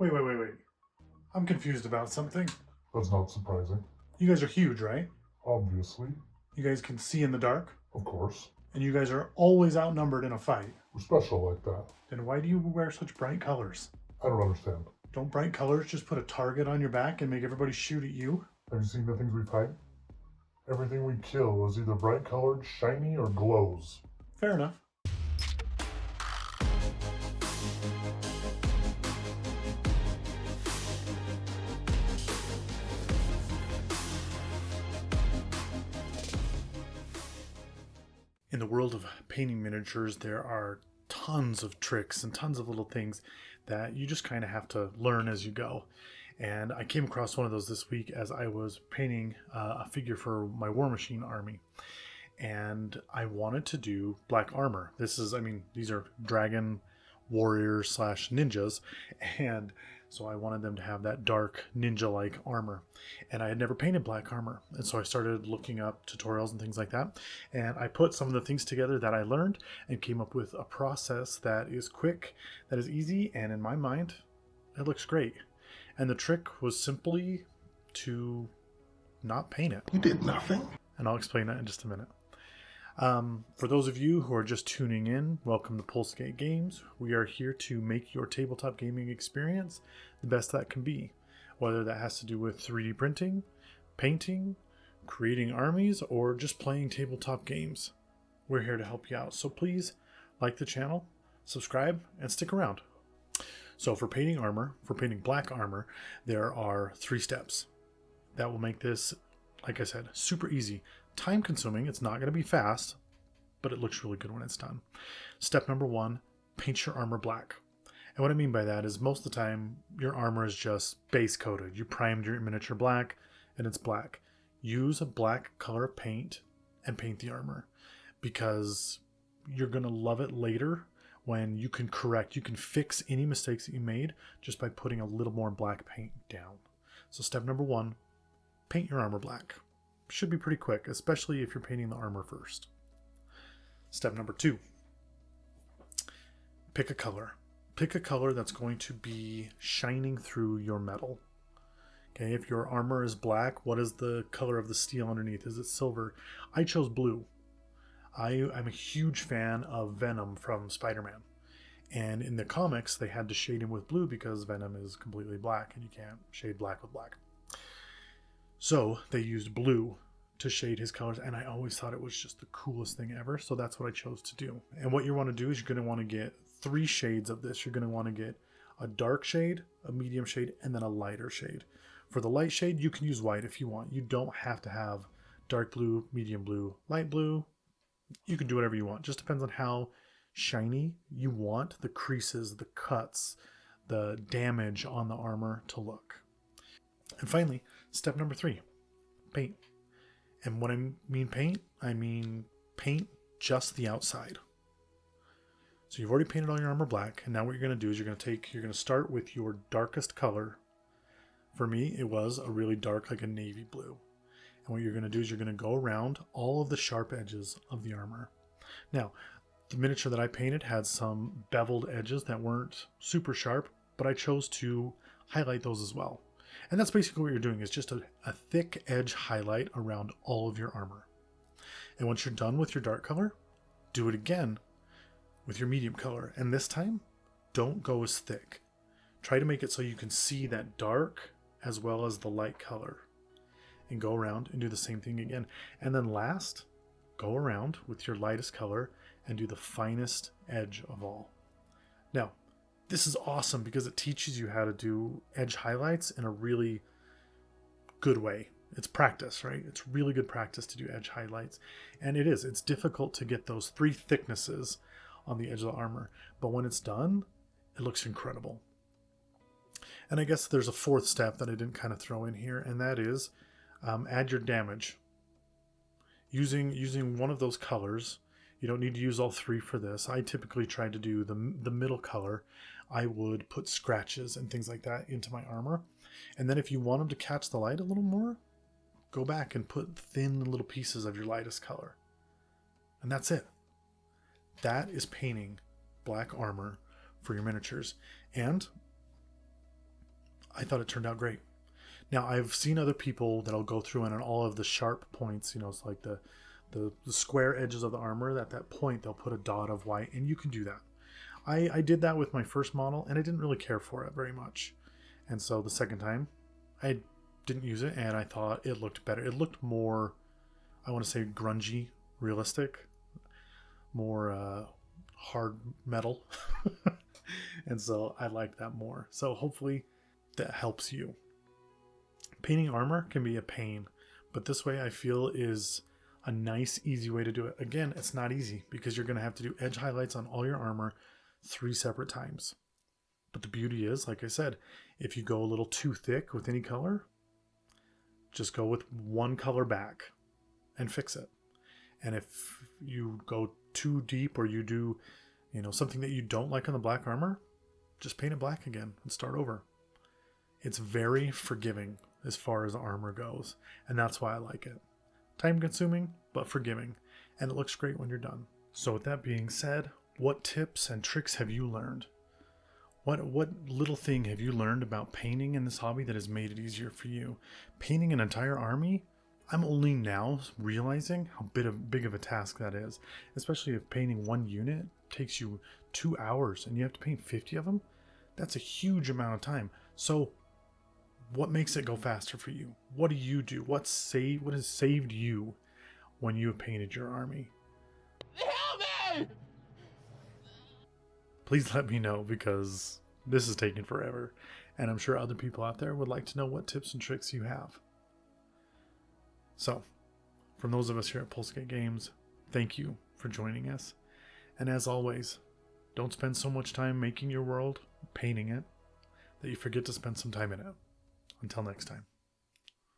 Wait. I'm confused about something. That's not surprising. You guys are huge, right? Obviously. You guys can see in the dark, Of course. and you guys are always outnumbered in a fight. We're special like that. Then why do you wear such bright colors? I don't understand. Don't bright colors just put a target on your back and make everybody shoot at you? Have you seen the things we fight? Everything we kill is either bright colored, shiny, or glows. Fair enough. In the world of painting miniatures, there are tons of tricks and tons of little things that you just kind of have to learn as you go. And I came across one of those this week as I was painting a figure for my Warmachine army. And I wanted to do black armor. These are dragon warriors slash ninjas. And so I wanted them to have that dark ninja-like armor. And I had never painted black armor. And so I started looking up tutorials and things like that. And I put some of the things together that I learned and came up with a process that is quick, that is easy, and in my mind, it looks great. And the trick was simply to not paint it. You did nothing. And I'll explain that in just a minute. For those of you who are just tuning in, welcome to Pulsegate Games. We are here to make your tabletop gaming experience the best that can be, whether that has to do with 3D printing, painting, creating armies, or just playing tabletop games. We're here to help you out. So please like the channel, subscribe, and stick around. So for painting armor, for painting black armor, there are 3 steps that will make this, like I said, super easy. Time consuming, it's not going to be fast, but it looks really good when it's done. Step number 1, paint your armor black. And what I mean by that is most of the time your armor is just base coated. You primed your miniature black and it's black. Use a black color paint and paint the armor because you're going to love it later when you can fix any mistakes that you made just by putting a little more black paint down. So step number 1, paint your armor black. Should be pretty quick, especially if you're painting the armor first. Step number 2, pick a color. Pick a color that's going to be shining through your metal. Okay, if your armor is black, what is the color of the steel underneath? Is it silver? I chose blue. I'm a huge fan of Venom from Spider-Man. And in the comics, they had to shade him with blue because Venom is completely black and you can't shade black with black. So they used blue to shade his colors, and I always thought it was just the coolest thing ever, so that's what I chose to do. And what you want to do is you're going to want to get 3 shades of this. You're going to want to get a dark shade, a medium shade, and then a lighter shade. For the light shade, you can use white if you want. You don't have to have dark blue, medium blue, light blue. You can do whatever you want. Just depends on how shiny you want the creases, the cuts, the damage on the armor to look. And finally, step number 3, paint. And when I mean paint just the outside. So you've already painted all your armor black, and now what you're going to do is you're going to start with your darkest color. For me, it was a really dark, like a navy blue. And what you're going to do is you're going to go around all of the sharp edges of the armor. Now, the miniature that I painted had some beveled edges that weren't super sharp, but I chose to highlight those as well. And that's basically what you're doing, is just a thick edge highlight around all of your armor. And once you're done with your dark color, do it again with your medium color. And this time, don't go as thick. Try to make it so you can see that dark as well as the light color. And go around and do the same thing again. And then last, go around with your lightest color and do the finest edge of all. Now, this is awesome because it teaches you how to do edge highlights in a really good way. It's practice, right? It's really good practice to do edge highlights. And it's difficult to get those 3 thicknesses on the edge of the armor. But when it's done, it looks incredible. And I guess there's a 4th step that I didn't kind of throw in here, and that is add your damage. Using one of those colors. You don't need to use all 3 for this. I typically try to do the middle color. I would put scratches and things like that into my armor. And then if you want them to catch the light a little more, go back and put thin little pieces of your lightest color. And that's it. That is painting black armor for your miniatures. And I thought it turned out great. Now, I've seen other people that'll go through and on all of the sharp points, it's like the square edges of the armor, at that point they'll put a dot of white, and you can do that. I did that with my first model, and I didn't really care for it very much. And so the second time, I didn't use it, and I thought it looked better. It looked more, I want to say, grungy, realistic, more hard metal. And so I like that more. So hopefully that helps you. Painting armor can be a pain, but this way I feel is a nice, easy way to do it. Again, it's not easy because you're going to have to do edge highlights on all your armor 3 separate times. But the beauty is, like I said, if you go a little too thick with any color, just go with one color back and fix it. And if you go too deep, or you do, something that you don't like on the black armor, just paint it black again and start over. It's very forgiving as far as armor goes, and that's why I like it. Time consuming, but forgiving, and it looks great when you're done. So with that being said, what tips and tricks have you learned? What little thing have you learned about painting in this hobby that has made it easier for you? Painting an entire army, I'm only now realizing how big of a task that is, especially if painting one unit takes you 2 hours and you have to paint 50 of them. That's a huge amount of time. So what makes it go faster for you? What do you do? What has saved you when you have painted your army? Help me! Please let me know, because this is taking forever, and I'm sure other people out there would like to know what tips and tricks you have. So, from those of us here at Pulsegate Games, thank you for joining us. And as always, don't spend so much time making your world, painting it, that you forget to spend some time in it. Until next time.